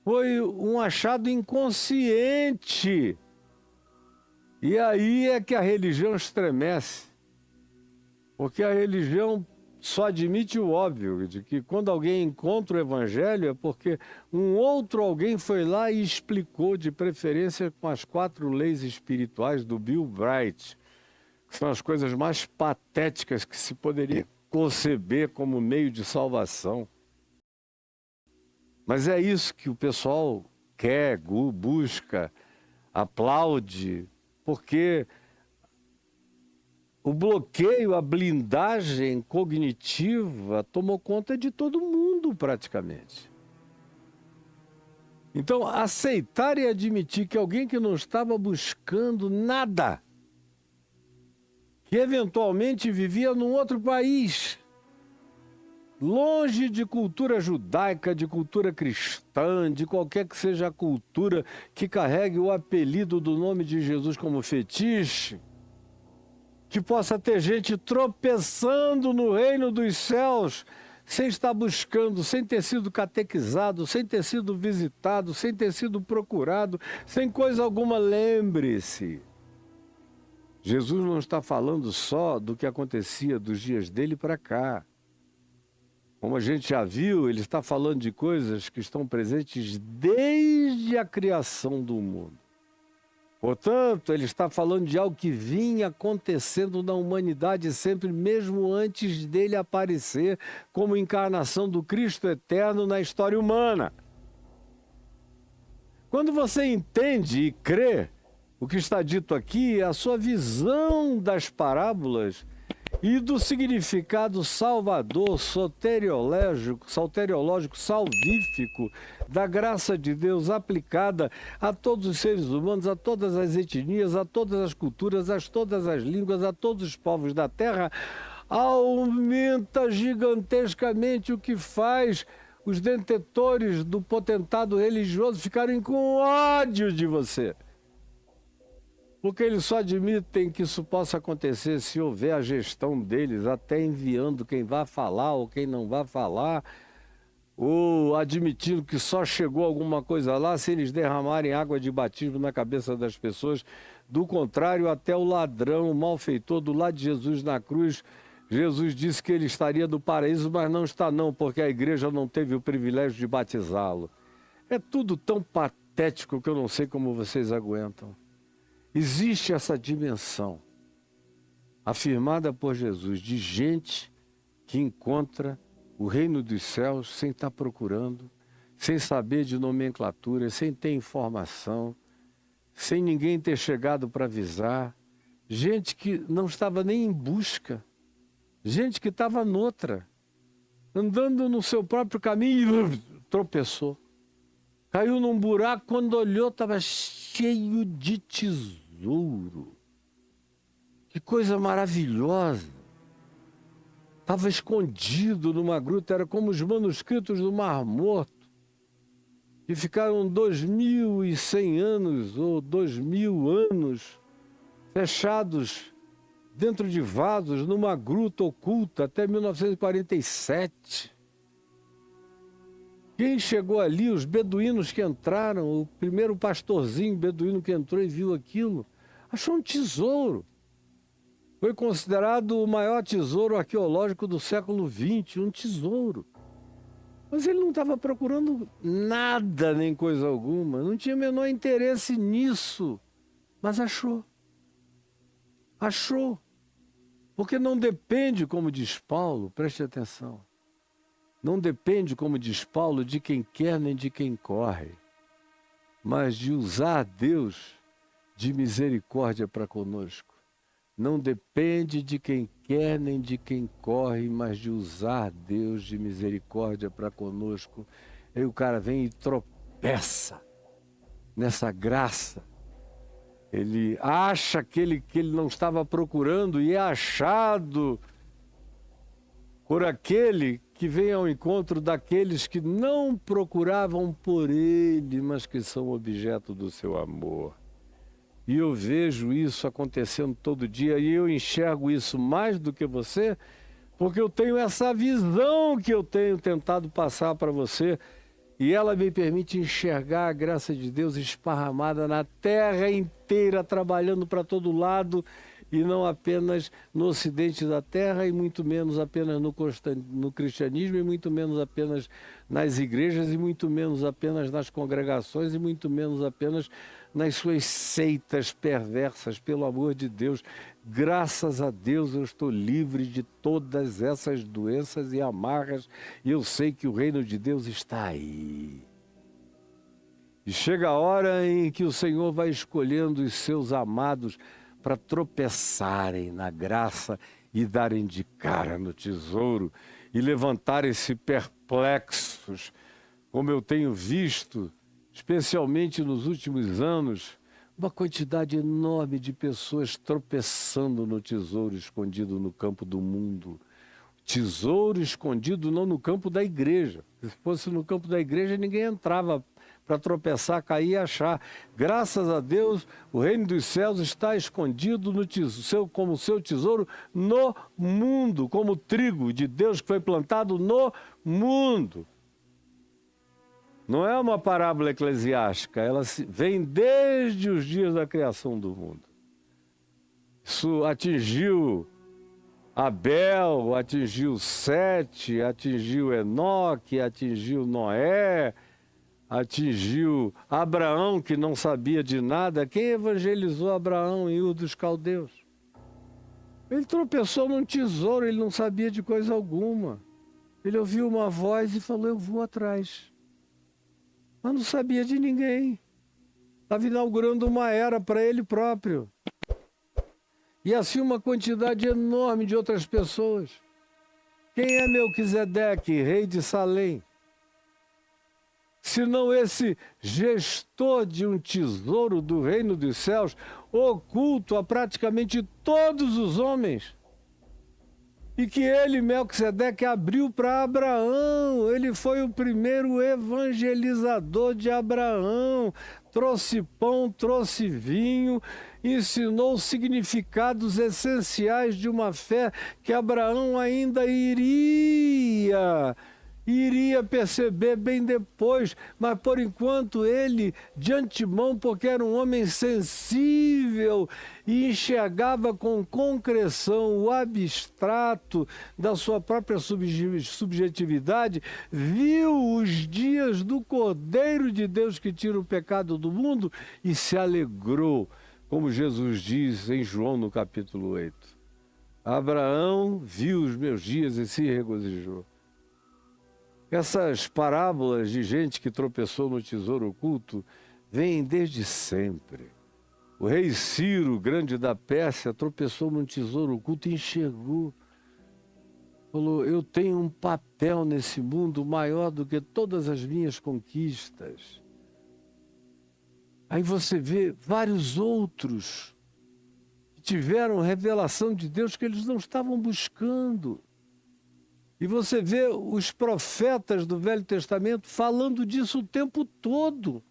Foi um achado inconsciente. E aí é que a religião estremece. Porque a religião só admite o óbvio, de que quando alguém encontra o evangelho é porque um outro alguém foi lá e explicou, de preferência com as 4 leis espirituais do Bill Bright, que são as coisas mais patéticas que se poderia conceber como meio de salvação. Mas é isso que o pessoal quer, busca, aplaude, porque o bloqueio, a blindagem cognitiva tomou conta de todo mundo praticamente. Então, aceitar e admitir que alguém que não estava buscando nada, que eventualmente vivia num outro país, longe de cultura judaica, de cultura cristã, de qualquer que seja a cultura que carregue o apelido do nome de Jesus como fetiche, que possa ter gente tropeçando no reino dos céus, sem estar buscando, sem ter sido catequizado, sem ter sido visitado, sem ter sido procurado, sem coisa alguma. Lembre-se, Jesus não está falando só do que acontecia dos dias dele para cá. Como a gente já viu, ele está falando de coisas que estão presentes desde a criação do mundo. Portanto, ele está falando de algo que vinha acontecendo na humanidade sempre, mesmo antes dele aparecer como encarnação do Cristo eterno na história humana. Quando você entende e crê o que está dito aqui, a sua visão das parábolas e do significado salvador, soteriológico, salvífico, da graça de Deus aplicada a todos os seres humanos, a todas as etnias, a todas as culturas, a todas as línguas, a todos os povos da terra, aumenta gigantescamente, o que faz os detentores do potentado religioso ficarem com ódio de você. Porque eles só admitem que isso possa acontecer se houver a gestão deles, até enviando quem vai falar ou quem não vai falar, ou admitindo que só chegou alguma coisa lá se eles derramarem água de batismo na cabeça das pessoas. Do contrário, até o ladrão, o malfeitor do lado de Jesus na cruz, Jesus disse que ele estaria no paraíso, mas não está não, porque a igreja não teve o privilégio de batizá-lo. É tudo tão patético que eu não sei como vocês aguentam. Existe essa dimensão afirmada por Jesus de gente que encontra o reino dos céus sem estar procurando, sem saber de nomenclatura, sem ter informação, sem ninguém ter chegado para avisar, gente que não estava nem em busca, gente que estava noutra, andando no seu próprio caminho e tropeçou. Caiu num buraco, quando olhou, estava cheio de tesouro. Que coisa maravilhosa. Estava escondido numa gruta, era como os manuscritos do Mar Morto, que ficaram 2100 anos ou 2000 anos fechados dentro de vasos, numa gruta oculta, até 1947. Quem chegou ali, os beduínos que entraram, o primeiro pastorzinho beduíno que entrou e viu aquilo, achou um tesouro. Foi considerado o maior tesouro arqueológico do século XX, um tesouro. Mas ele não estava procurando nada, nem coisa alguma, não tinha o menor interesse nisso, mas achou. Achou. Porque não depende, como diz Paulo, preste atenção, não depende, como diz Paulo, de quem quer nem de quem corre, mas de usar Deus de misericórdia para conosco. Não depende de quem quer nem de quem corre, mas de usar Deus de misericórdia para conosco. Aí o cara vem e tropeça nessa graça. Ele acha que ele não estava procurando e é achado por aquele que vem ao encontro daqueles que não procuravam por ele, mas que são objeto do seu amor. E eu vejo isso acontecendo todo dia, e eu enxergo isso mais do que você, porque eu tenho essa visão que eu tenho tentado passar para você, E ela me permite enxergar a graça de Deus esparramada na terra inteira, trabalhando para todo lado, e não apenas no ocidente da terra, e muito menos apenas no cristianismo, e muito menos apenas nas igrejas, e muito menos apenas nas congregações, e muito menos apenas nas suas seitas perversas. Pelo amor de Deus, graças a Deus eu estou livre de todas essas doenças e amarras, e eu sei que o reino de Deus está aí. E chega a hora em que o Senhor vai escolhendo os seus amados para tropeçarem na graça e darem de cara no tesouro e levantarem-se perplexos, como eu tenho visto, especialmente nos últimos anos, uma quantidade enorme de pessoas tropeçando no tesouro escondido no campo do mundo. Tesouro escondido não no campo da igreja. Se fosse no campo da igreja, ninguém entrava para tropeçar, cair e achar. Graças a Deus, o reino dos céus está escondido no como seu tesouro no mundo, como o trigo de Deus que foi plantado no mundo. Não é uma parábola eclesiástica, ela vem desde os dias da criação do mundo. Isso atingiu Abel, atingiu Sete, atingiu Enoque, atingiu Noé, atingiu Abraão, que não sabia de nada. Quem evangelizou Abraão em Ur dos Caldeus? Ele tropeçou num tesouro, ele não sabia de coisa alguma. Ele ouviu uma voz e falou: eu vou atrás. Mas não sabia de ninguém. Estava inaugurando uma era para ele próprio. E assim uma quantidade enorme de outras pessoas. Quem é Melquisedeque, rei de Salém? Senão esse gestor de um tesouro do reino dos céus, oculto a praticamente todos os homens. E que ele, Melquisedeque, abriu para Abraão. Ele foi o primeiro evangelizador de Abraão. Trouxe pão, trouxe vinho, ensinou significados essenciais de uma fé que Abraão ainda iria perceber bem depois, mas por enquanto ele, de antemão, porque era um homem sensível e enxergava com concreção o abstrato da sua própria subjetividade, viu os dias do Cordeiro de Deus que tira o pecado do mundo e se alegrou, como Jesus diz em João no capítulo 8. Abraão viu os meus dias e se regozijou. Essas parábolas de gente que tropeçou no tesouro oculto vêm desde sempre. O rei Ciro, grande da Pérsia, tropeçou num tesouro oculto e enxergou. Falou: eu tenho um papel nesse mundo maior do que todas as minhas conquistas. Aí você vê vários outros que tiveram revelação de Deus que eles não estavam buscando. E você vê os profetas do Velho Testamento falando disso o tempo todo,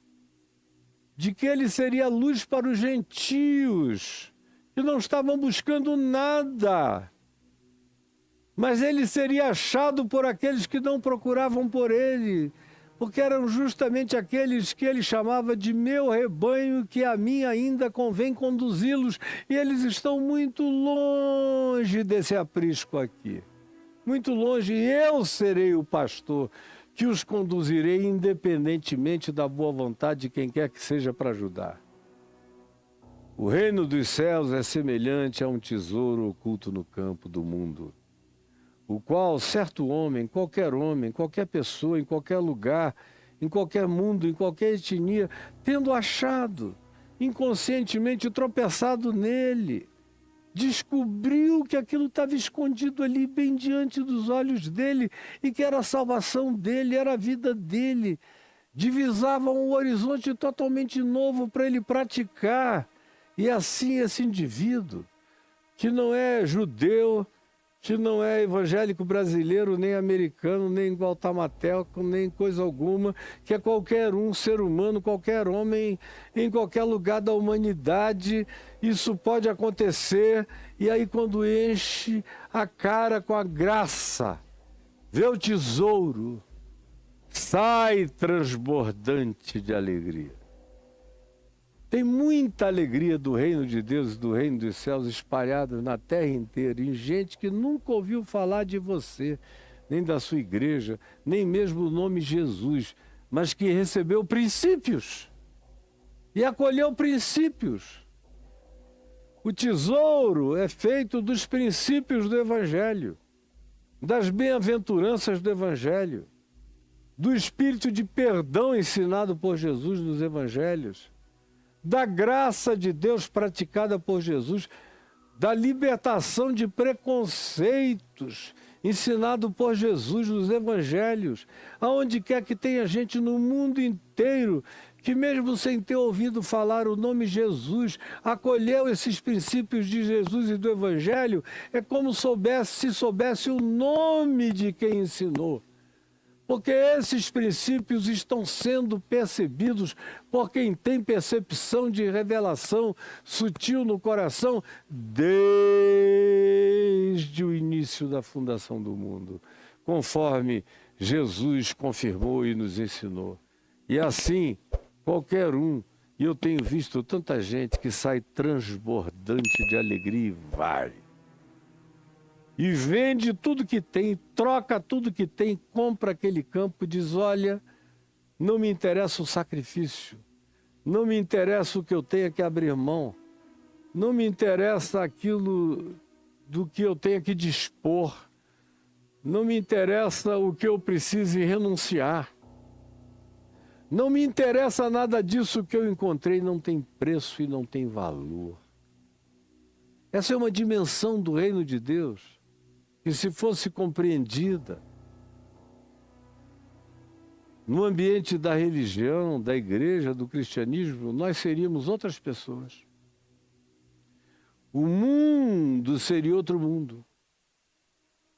de que ele seria luz para os gentios, que não estavam buscando nada, mas ele seria achado por aqueles que não procuravam por ele, porque eram justamente aqueles que ele chamava de meu rebanho, que a mim ainda convém conduzi-los, e eles estão muito longe desse aprisco aqui. Muito longe, e eu serei o pastor que os conduzirei independentemente da boa vontade de quem quer que seja para ajudar. O reino dos céus é semelhante a um tesouro oculto no campo do mundo, o qual certo homem, qualquer pessoa, em qualquer lugar, em qualquer mundo, em qualquer etnia, tendo achado, inconscientemente tropeçado nele, descobriu que aquilo estava escondido ali bem diante dos olhos dele e que era a salvação dele, era a vida dele. Divisava um horizonte totalmente novo para ele praticar. E assim esse indivíduo, que não é judeu, que não é evangélico brasileiro, nem americano, nem guatemalteco, nem coisa alguma, que é qualquer um, ser humano, qualquer homem, em qualquer lugar da humanidade, isso pode acontecer. E aí quando enche a cara com a graça, vê o tesouro, sai transbordante de alegria. Tem muita alegria do reino de Deus e do reino dos céus espalhados na terra inteira, em gente que nunca ouviu falar de você, nem da sua igreja, nem mesmo o nome Jesus, mas que recebeu princípios e acolheu princípios. O tesouro é feito dos princípios do Evangelho, das bem-aventuranças do Evangelho, do espírito de perdão ensinado por Jesus nos Evangelhos, da graça de Deus praticada por Jesus, da libertação de preconceitos ensinado por Jesus nos Evangelhos. Aonde quer que tenha gente no mundo inteiro que, mesmo sem ter ouvido falar o nome Jesus, acolheu esses princípios de Jesus e do Evangelho, é como se soubesse o nome de quem ensinou. Porque esses princípios estão sendo percebidos por quem tem percepção de revelação sutil no coração desde o início da fundação do mundo, conforme Jesus confirmou e nos ensinou. E assim, qualquer um, e eu tenho visto tanta gente que sai transbordante de alegria e vai. E vende tudo que tem, troca tudo que tem, compra aquele campo e diz, olha, não me interessa o sacrifício, não me interessa o que eu tenha que abrir mão, não me interessa aquilo do que eu tenha que dispor, não me interessa o que eu precise renunciar, não me interessa nada disso que eu encontrei, não tem preço e não tem valor. Essa é uma dimensão do reino de Deus, que se fosse compreendida no ambiente da religião, da igreja, do cristianismo, nós seríamos outras pessoas. O mundo seria outro mundo.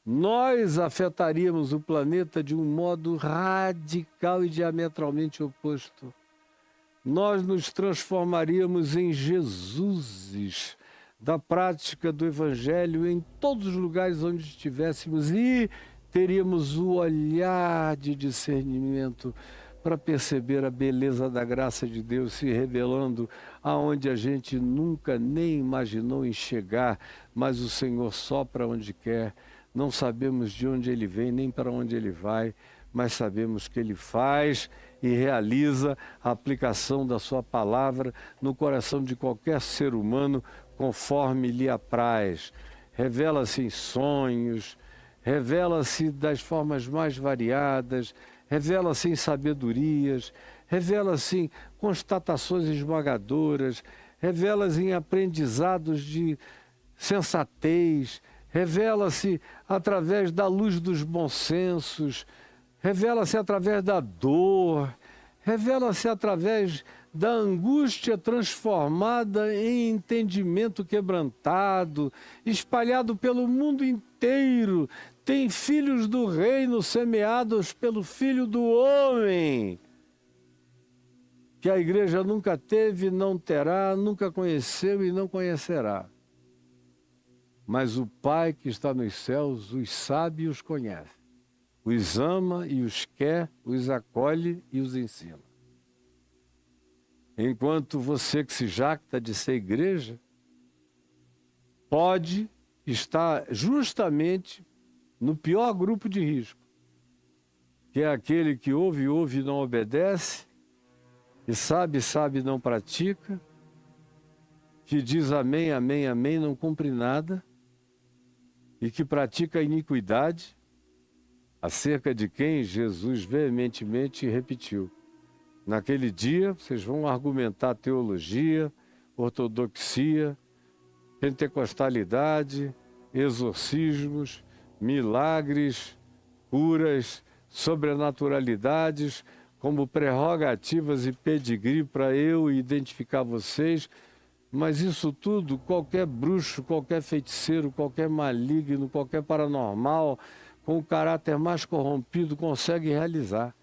Nós afetaríamos o planeta de um modo radical e diametralmente oposto. Nós nos transformaríamos em Jesuses da prática do Evangelho em todos os lugares onde estivéssemos e teríamos o olhar de discernimento para perceber a beleza da graça de Deus se revelando aonde a gente nunca nem imaginou em chegar, mas o Senhor sopra onde quer. Não sabemos de onde Ele vem nem para onde Ele vai, mas sabemos que Ele faz e realiza a aplicação da sua palavra no coração de qualquer ser humano, conforme lhe apraz. Revela-se em sonhos, revela-se das formas mais variadas, revela-se em sabedorias, revela-se em constatações esmagadoras, revela-se em aprendizados de sensatez, revela-se através da luz dos bons sensos, revela-se através da dor, revela-se através da angústia transformada em entendimento quebrantado, espalhado pelo mundo inteiro. Tem filhos do reino semeados pelo Filho do Homem, que a igreja nunca teve, não terá, nunca conheceu e não conhecerá. Mas o Pai que está nos céus os sabe e os conhece, os ama e os quer, os acolhe e os ensina. Enquanto você que se jacta de ser igreja, pode estar justamente no pior grupo de risco, que é aquele que ouve e não obedece, que sabe e não pratica, que diz amém, amém, amém, não cumpre nada, e que pratica a iniquidade, acerca de quem Jesus veementemente repetiu. Naquele dia, vocês vão argumentar teologia, ortodoxia, pentecostalidade, exorcismos, milagres, curas, sobrenaturalidades, como prerrogativas e pedigree para eu identificar vocês. Mas isso tudo, qualquer bruxo, qualquer feiticeiro, qualquer maligno, qualquer paranormal, com o caráter mais corrompido, consegue realizar.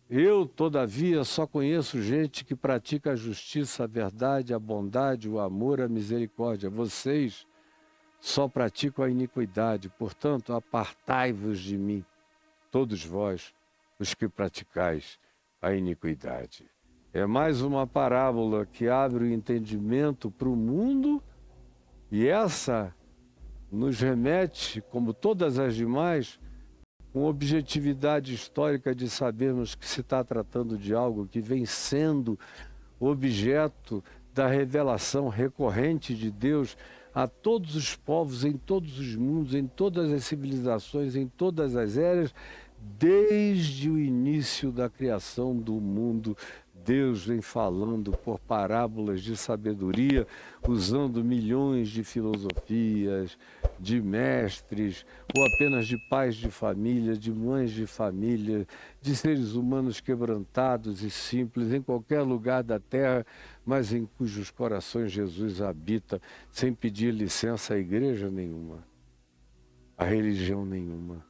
Eu, todavia, só conheço gente que pratica a justiça, a verdade, a bondade, o amor, a misericórdia. Vocês só praticam a iniquidade. Portanto, apartai-vos de mim, todos vós, os que praticais a iniquidade. É mais uma parábola que abre o entendimento para o mundo, e essa nos remete, como todas as demais, com objetividade histórica de sabermos que se está tratando de algo que vem sendo objeto da revelação recorrente de Deus a todos os povos, em todos os mundos, em todas as civilizações, em todas as eras, desde o início da criação do mundo. Deus vem falando por parábolas de sabedoria, usando milhões de filosofias, de mestres, ou apenas de pais de família, de mães de família, de seres humanos quebrantados e simples em qualquer lugar da terra, mas em cujos corações Jesus habita, sem pedir licença a igreja nenhuma, a religião nenhuma.